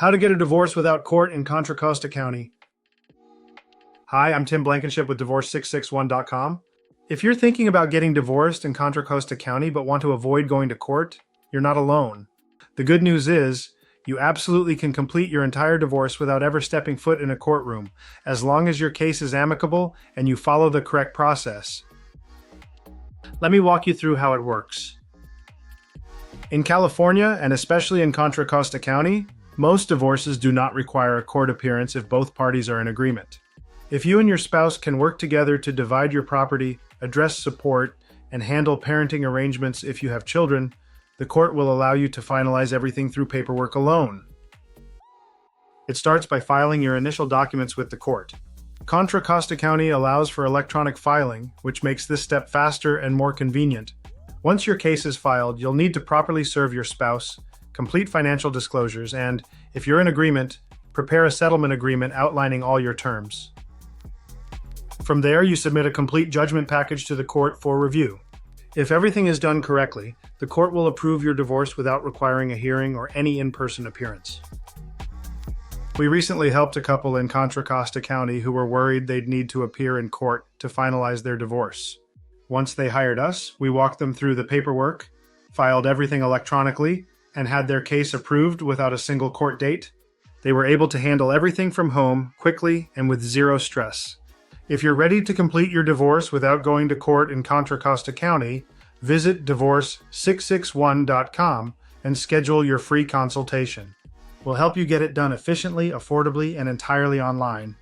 How to get a divorce without court in Contra Costa County. Hi, I'm Tim Blankenship with Divorce661.com. If you're thinking about getting divorced in Contra Costa County but want to avoid going to court, you're not alone. The good news is, you absolutely can complete your entire divorce without ever stepping foot in a courtroom, as long as your case is amicable and you follow the correct process. Let me walk you through how it works. In California, and especially in Contra Costa County, most divorces do not require a court appearance if both parties are in agreement. If you and your spouse can work together to divide your property, address support, and handle parenting arrangements if you have children, the court will allow you to finalize everything through paperwork alone. It starts by filing your initial documents with the court. Contra Costa County allows for electronic filing, which makes this step faster and more convenient. Once your case is filed, you'll need to properly serve your spouse, complete financial disclosures, and, if you're in agreement, prepare a settlement agreement outlining all your terms. From there, you submit a complete judgment package to the court for review. If everything is done correctly, the court will approve your divorce without requiring a hearing or any in-person appearance. We recently helped a couple in Contra Costa County who were worried they'd need to appear in court to finalize their divorce. Once they hired us, we walked them through the paperwork, filed everything electronically, and had their case approved without a single court date. They were able to handle everything from home, quickly, and with zero stress. If you're ready to complete your divorce without going to court in Contra Costa County, visit Divorce661.com and schedule your free consultation. We'll help you get it done efficiently, affordably, and entirely online.